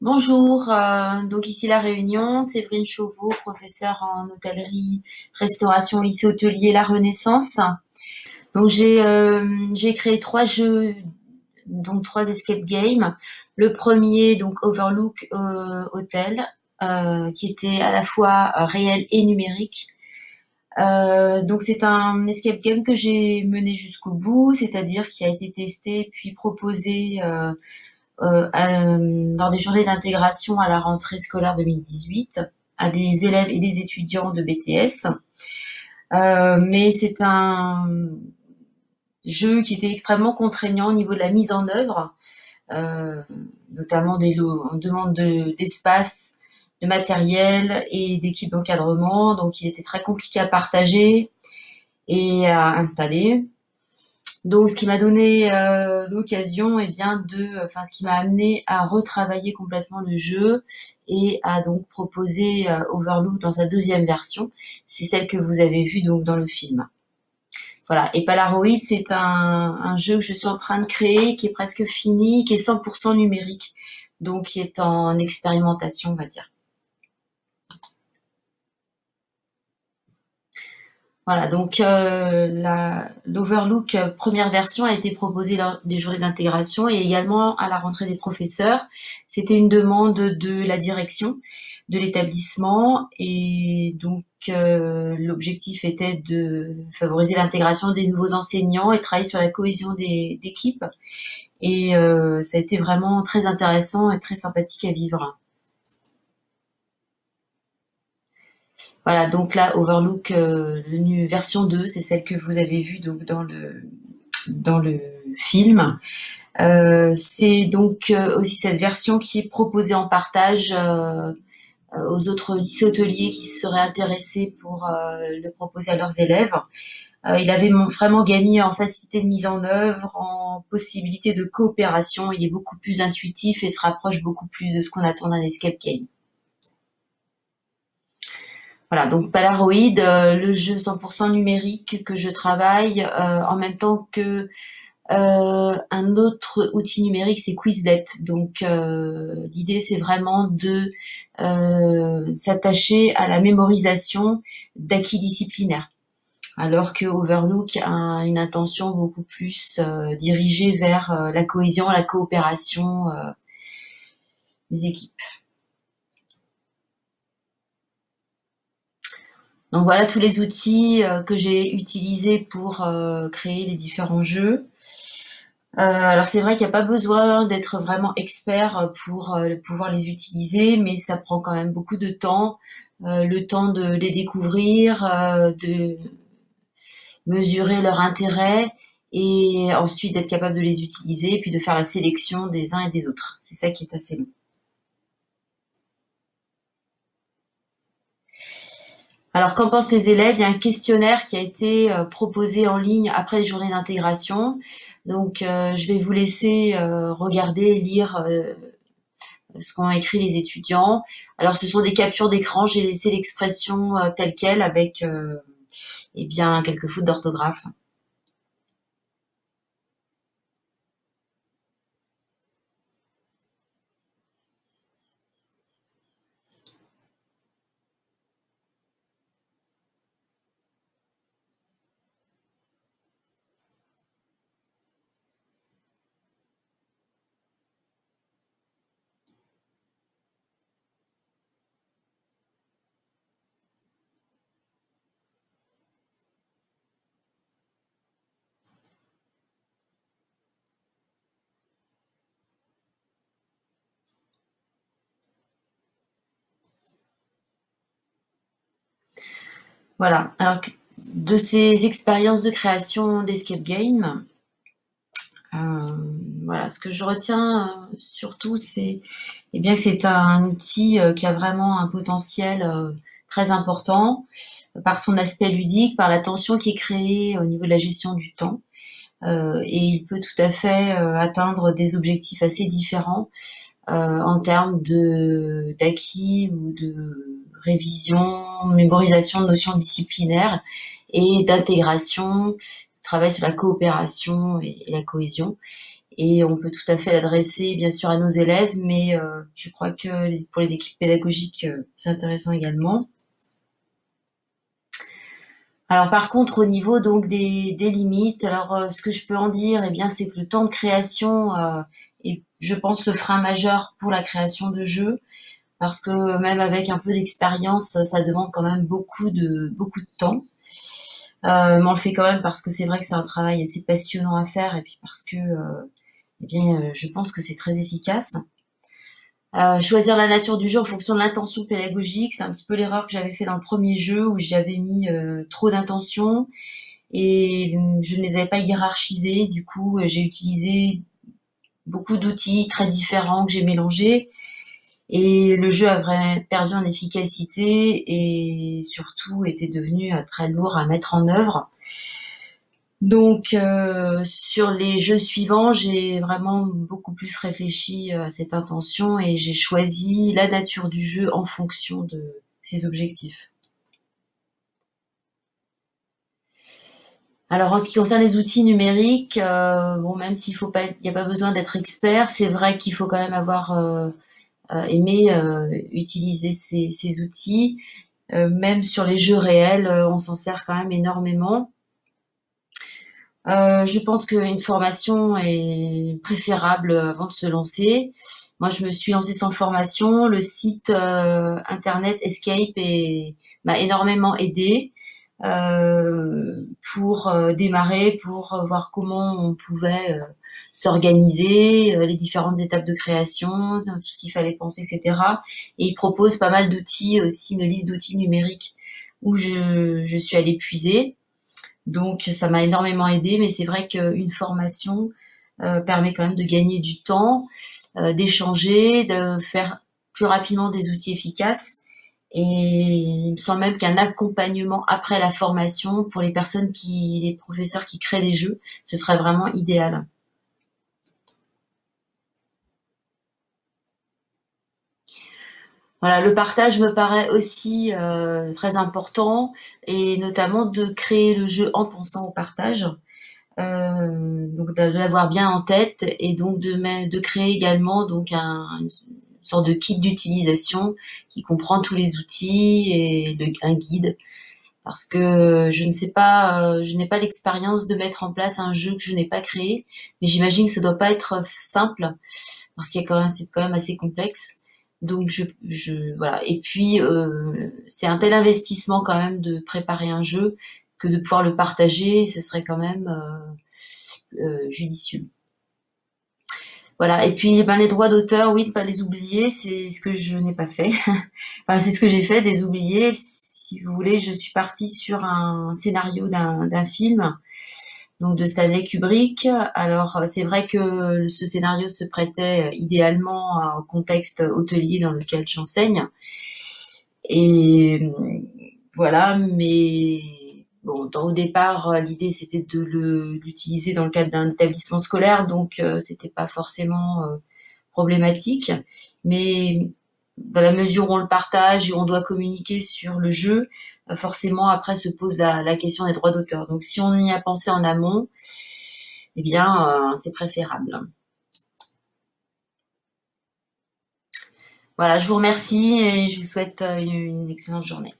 Bonjour, donc ici La Réunion, Séverine Chauveau, professeure en hôtellerie, restauration, lycée hôtelier La Renaissance. Donc j'ai créé trois jeux, donc trois escape games. Le premier, donc Overlook Hotel, qui était à la fois réel et numérique. Donc c'est un escape game que j'ai mené jusqu'au bout, c'est-à-dire qui a été testé puis proposé lors des journées d'intégration à la rentrée scolaire 2018 à des élèves et des étudiants de BTS. Mais c'est un jeu qui était extrêmement contraignant au niveau de la mise en œuvre, euh, notamment on demande d'espace, de matériel et d'équipe d'encadrement. Donc il était très compliqué à partager et à installer. Donc, ce qui m'a donné l'occasion, ce qui m'a amené à retravailler complètement le jeu et à donc proposer Overlook dans sa deuxième version. C'est celle que vous avez vue donc dans le film. Voilà. Et Polaroid, c'est un jeu que je suis en train de créer, qui est presque fini, qui est 100% numérique, donc qui est en expérimentation, on va dire. Voilà, donc l'Overlook première version a été proposée lors des journées d'intégration et également à la rentrée des professeurs. C'était une demande de la direction de l'établissement et donc l'objectif était de favoriser l'intégration des nouveaux enseignants et travailler sur la cohésion d'équipes. Et ça a été vraiment très intéressant et très sympathique à vivre. Voilà, donc là, Overlook, version 2, c'est celle que vous avez vue donc dans le film. C'est donc aussi cette version qui est proposée en partage aux autres lycées hôteliers qui seraient intéressés pour le proposer à leurs élèves. Il avait vraiment gagné en facilité de mise en œuvre, en possibilité de coopération. Il est beaucoup plus intuitif et se rapproche beaucoup plus de ce qu'on attend d'un escape game. Voilà, donc Polaroid, le jeu 100% numérique que je travaille en même temps que un autre outil numérique, c'est Quizlet. Donc l'idée, c'est vraiment de s'attacher à la mémorisation d'acquis disciplinaires, alors que Overlook a une intention beaucoup plus dirigée vers la cohésion, la coopération des équipes. Donc voilà tous les outils que j'ai utilisés pour créer les différents jeux. Alors c'est vrai qu'il n'y a pas besoin d'être vraiment expert pour pouvoir les utiliser, mais ça prend quand même beaucoup de temps, le temps de les découvrir, de mesurer leur intérêt et ensuite d'être capable de les utiliser, puis de faire la sélection des uns et des autres. C'est ça qui est assez long. Alors, qu'en pensent les élèves? Il y a un questionnaire qui a été proposé en ligne après les journées d'intégration. Donc, je vais vous laisser regarder, lire ce qu'ont écrit les étudiants. Alors, ce sont des captures d'écran. J'ai laissé l'expression telle quelle avec eh bien quelques fautes d'orthographe. Voilà. Alors, de ces expériences de création d'escape game, voilà, ce que je retiens surtout, c'est eh bien que c'est un outil qui a vraiment un potentiel très important par son aspect ludique, par la tension qui est créée au niveau de la gestion du temps. Et il peut tout à fait atteindre des objectifs assez différents en termes d'acquis ou de révision, mémorisation de notions disciplinaires et d'intégration, travail sur la coopération et la cohésion. et on peut tout à fait l'adresser bien sûr à nos élèves, mais je crois que pour les équipes pédagogiques, c'est intéressant également. Alors par contre, au niveau donc des limites, alors ce que je peux en dire, eh bien, c'est que le temps de création est, je pense, le frein majeur pour la création de jeux, parce que même avec un peu d'expérience, ça demande quand même beaucoup de temps. Mais on le fait quand même parce que c'est vrai que c'est un travail assez passionnant à faire, et puis parce que, eh bien, je pense que c'est très efficace. Choisir la nature du jeu en fonction de l'intention pédagogique, c'est un petit peu l'erreur que j'avais fait dans le premier jeu où j'avais mis trop d'intentions et je ne les avais pas hiérarchisées. Du coup, j'ai utilisé beaucoup d'outils très différents que j'ai mélangés et le jeu a vraiment perdu en efficacité et surtout était devenu très lourd à mettre en œuvre. Donc sur les jeux suivants, j'ai vraiment beaucoup plus réfléchi à cette intention et j'ai choisi la nature du jeu en fonction de ses objectifs. Alors en ce qui concerne les outils numériques, bon même s'il faut pas, il n'y a pas besoin d'être expert, c'est vrai qu'il faut quand même avoir aimé utiliser ces outils. Même sur les jeux réels, on s'en sert quand même énormément. Je pense qu'une formation est préférable avant de se lancer. Moi, je me suis lancée sans formation. Le site internet Escape m'a énormément aidée pour démarrer, pour voir comment on pouvait s'organiser, les différentes étapes de création, tout ce qu'il fallait penser, etc. Et il propose pas mal d'outils, aussi une liste d'outils numériques où je suis allée puiser. Donc ça m'a énormément aidé, mais c'est vrai qu'une formation permet quand même de gagner du temps, d'échanger, de faire plus rapidement des outils efficaces. Et il me semble même qu'un accompagnement après la formation pour les professeurs qui créent des jeux, ce serait vraiment idéal. Voilà, le partage me paraît aussi très important, et notamment de créer le jeu en pensant au partage. Donc de l'avoir bien en tête et donc de créer également donc une sorte de kit d'utilisation qui comprend tous les outils et un guide, parce que je ne sais pas, je n'ai pas l'expérience de mettre en place un jeu que je n'ai pas créé, mais j'imagine que ça doit pas être simple parce qu'il y a quand même, c'est quand même assez complexe. Donc voilà. Et puis c'est un tel investissement quand même de préparer un jeu que de pouvoir le partager, ce serait quand même judicieux. Voilà. Et puis, ben, les droits d'auteur, oui, ne pas les oublier, c'est ce que je n'ai pas fait. Enfin, c'est ce que j'ai fait, des oublier. Si vous voulez, je suis partie sur un scénario d'un film, donc de Stanley Kubrick. Alors, c'est vrai que ce scénario se prêtait idéalement au contexte hôtelier dans lequel j'enseigne. Et voilà, mais bon, au départ, l'idée c'était de l'utiliser dans le cadre d'un établissement scolaire, donc c'était pas forcément problématique. Mais dans la mesure où on le partage et on doit communiquer sur le jeu, forcément après se pose la question des droits d'auteur. Donc si on y a pensé en amont, eh bien c'est préférable. Voilà, je vous remercie et je vous souhaite une excellente journée.